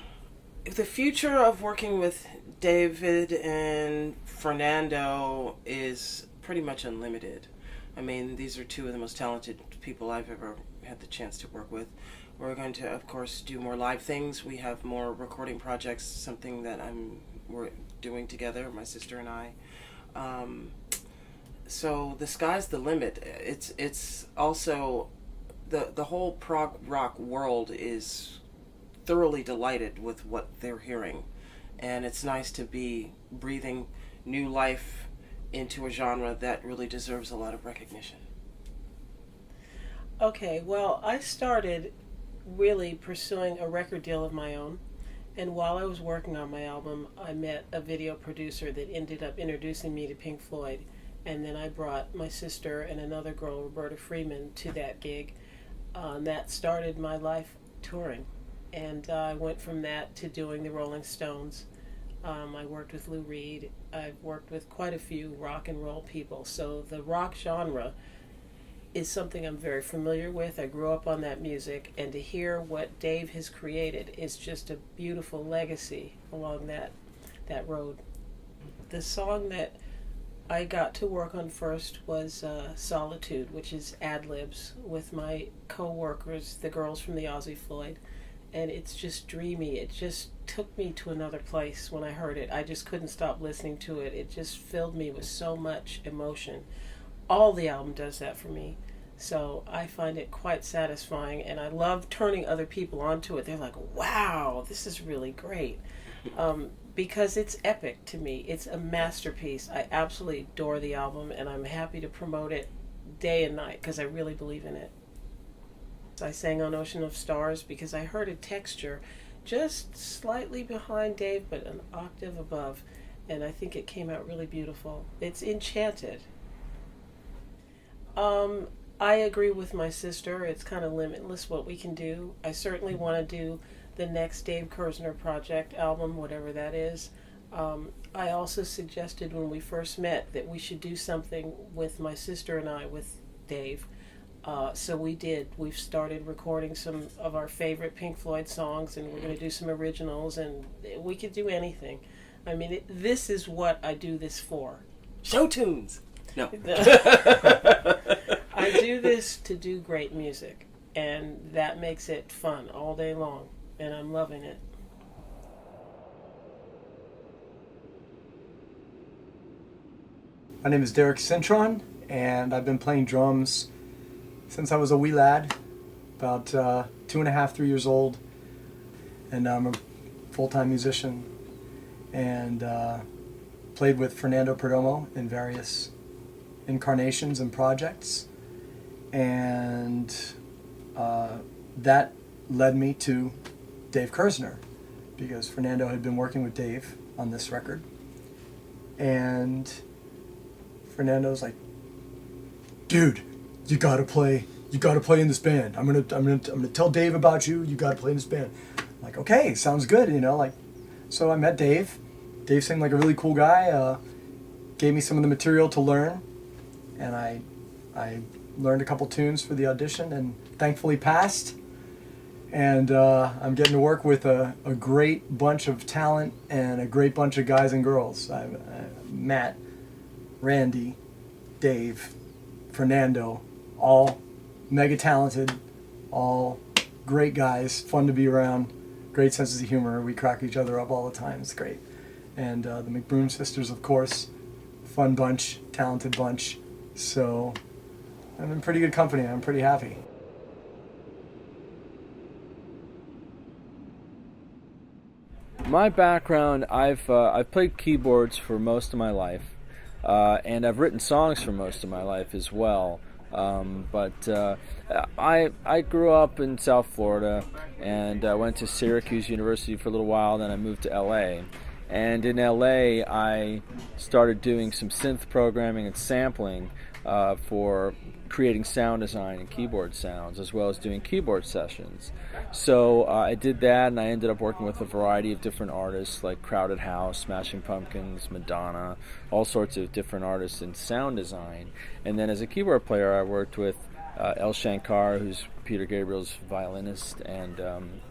future of working with David and Fernando is pretty much unlimited. I mean, these are two of the most talented people I've ever had the chance to work with. We're going to, of course, do more live things. We have more recording projects, something that we're doing together, my sister and I. So the sky's the limit. It's also the whole prog rock world is thoroughly delighted with what they're hearing, and it's nice to be breathing new life into a genre that really deserves a lot of recognition. Okay, well, I started really pursuing a record deal of my own, and while I was working on my album, I met a video producer that ended up introducing me to Pink Floyd, and then I brought my sister and another girl, Roberta Freeman, to that gig. That started my life touring, and I went from that to doing the Rolling Stones. I worked with Lou Reed. I've worked with quite a few rock and roll people, so the rock genre is something I'm very familiar with. I grew up on that music, and to hear what Dave has created is just a beautiful legacy along that road. The song that I got to work on first was Solitude, which is ad-libs with my co-workers, the girls from the Ozzy Floyd, and it's just dreamy. It just took me to another place when I heard it. I just couldn't stop listening to it. It just filled me with so much emotion. All the album does that for me. So I find it quite satisfying, and I love turning other people onto it. They're like, wow, this is really great. Because it's epic to me. It's a masterpiece. I absolutely adore the album, and I'm happy to promote it day and night because I really believe in it. I sang on Ocean of Stars because I heard a texture just slightly behind Dave, but an octave above, and I think it came out really beautiful. It's enchanted. I agree with my sister. It's kind of limitless what we can do. I certainly want to do the next Dave Kerzner project album, whatever that is. I also suggested when we first met that we should do something with my sister and I with Dave. So we did. We've started recording some of our favorite Pink Floyd songs, and we're going to do some originals, and we could do anything. I mean, this is what I do this for. Show tunes! No. I do this to do great music, and that makes it fun all day long, and I'm loving it. My name is Derek Cintron, and I've been playing drums since I was a wee lad, about 2.5, 3 years old, and I'm a full-time musician, and played with Fernando Perdomo in various incarnations and projects, and that led me to Dave Kerzner, because Fernando had been working with Dave on this record, and Fernando's like, dude, you gotta play in this band. I'm gonna tell Dave about you. You gotta play in this band. I'm like, okay, sounds good, you know. Like, so I met Dave, Dave seemed like a really cool guy. Gave me some of the material to learn, and I learned a couple tunes for the audition, and thankfully passed. And I'm getting to work with a great bunch of talent and a great bunch of guys and girls. Matt, Randy, Dave, Fernando, all mega talented, all great guys, fun to be around, great senses of humor. We crack each other up all the time. It's great. And the McBroom sisters, of course, fun bunch, talented bunch. So I'm in pretty good company. I'm pretty happy. My background, I've played keyboards for most of my life, and I've written songs for most of my life as well. But I grew up in South Florida, and I went to Syracuse University for a little while. Then I moved to LA, and in LA I started doing some synth programming and sampling for creating sound design and keyboard sounds, as well as doing keyboard sessions. So I did that, and I ended up working with a variety of different artists like Crowded House, Smashing Pumpkins, Madonna, all sorts of different artists in sound design. And then as a keyboard player, I worked with El Shankar, who's Peter Gabriel's violinist, and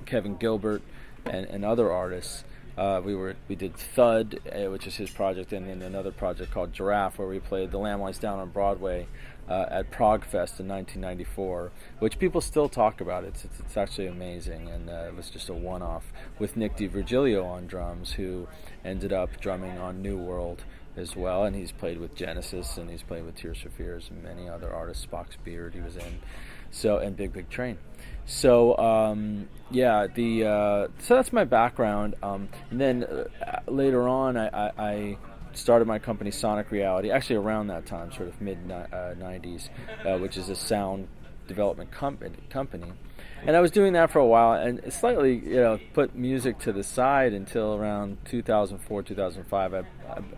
Kevin Gilbert, and other artists. We did Thud, which is his project, and then another project called Giraffe, where we played The Lamb Lies Down on Broadway at Prague Fest in 1994, which people still talk about. It's actually amazing, and it was just a one-off with Nick DiVirgilio on drums, who ended up drumming on New World as well, and he's played with Genesis, and he's played with Tears for Fears and many other artists. Spock's Beard he was in, and Big Train. So so that's my background. And then later on, I started my company Sonic Reality, actually around that time, sort of mid 90s, which is a sound development company. And I was doing that for a while, and slightly, put music to the side until around 2004, 2005.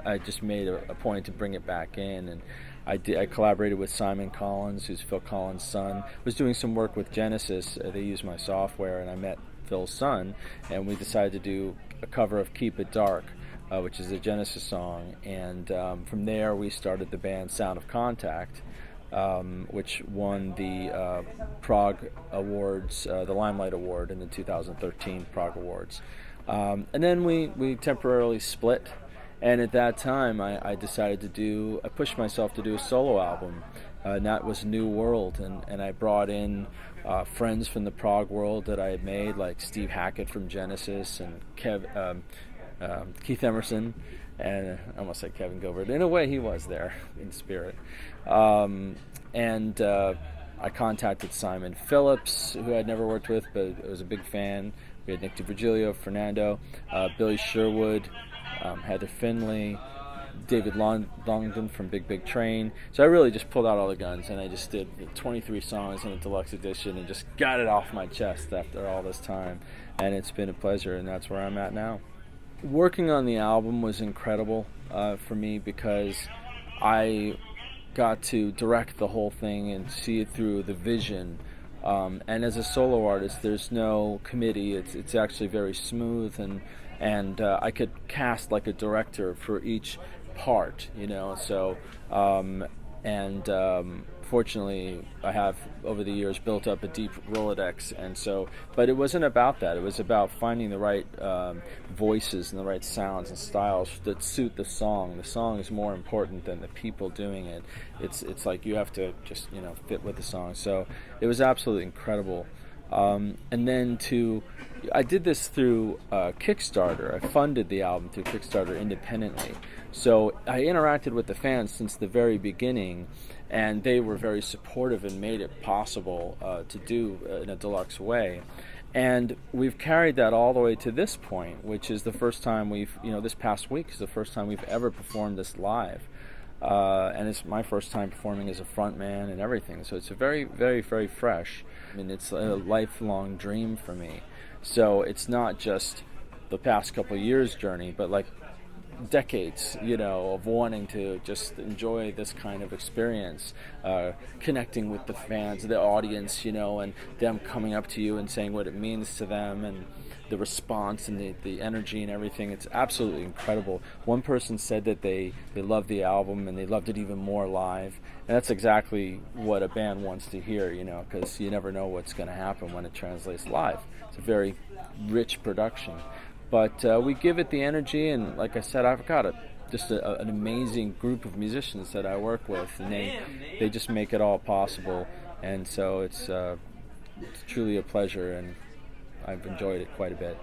I just made a point to bring it back in, and I collaborated with Simon Collins, who's Phil Collins' son. Was doing some work with Genesis. They used my software, and I met Phil's son, and we decided to do a cover of Keep It Dark, which is a Genesis song. And from there, we started the band Sound of Contact, which won the Prague Awards, the Limelight Award in the 2013 Prague Awards. And then we temporarily split. And at that time, I decided I pushed myself to do a solo album, and that was New World, and I brought in friends from the prog world that I had made, like Steve Hackett from Genesis, and Keith Emerson, and I almost said Kevin Gilbert. In a way, he was there in spirit. And I contacted Simon Phillips, who I'd never worked with, but I was a big fan. We had Nick DiVirgilio, Fernando, Billy Sherwood, Heather Finley, David Longdon from Big Train. So I really just pulled out all the guns, and I just did 23 songs in a deluxe edition and just got it off my chest after all this time. And it's been a pleasure, and that's where I'm at now. Working on the album was incredible for me, because I got to direct the whole thing and see it through the vision. And as a solo artist, there's no committee. It's actually very smooth, and I could cast like a director for each part, So, fortunately, I have over the years built up a deep Rolodex, but it wasn't about that. It was about finding the right voices and the right sounds and styles that suit the song. The song is more important than the people doing it. It's like you have to just fit with the song. So it was absolutely incredible. And then I did this through Kickstarter. I funded the album through Kickstarter independently. So I interacted with the fans since the very beginning, and they were very supportive and made it possible to do in a deluxe way. And we've carried that all the way to this point, which is the first time this past week is the first time we've ever performed this live. And it's my first time performing as a front man and everything. So it's a very, very, very fresh. I mean, it's a lifelong dream for me. So it's not just the past couple of years' journey, but like decades, of wanting to just enjoy this kind of experience, connecting with the fans, the audience, and them coming up to you and saying what it means to them, and the response and the energy and everything. It's absolutely incredible. One person said that they loved the album and they loved it even more live. And that's exactly what a band wants to hear, because you never know what's going to happen when it translates live. It's a very rich production. But we give it the energy, and like I said, I've got just an amazing group of musicians that I work with, and they just make it all possible. And so it's truly a pleasure, and I've enjoyed it quite a bit.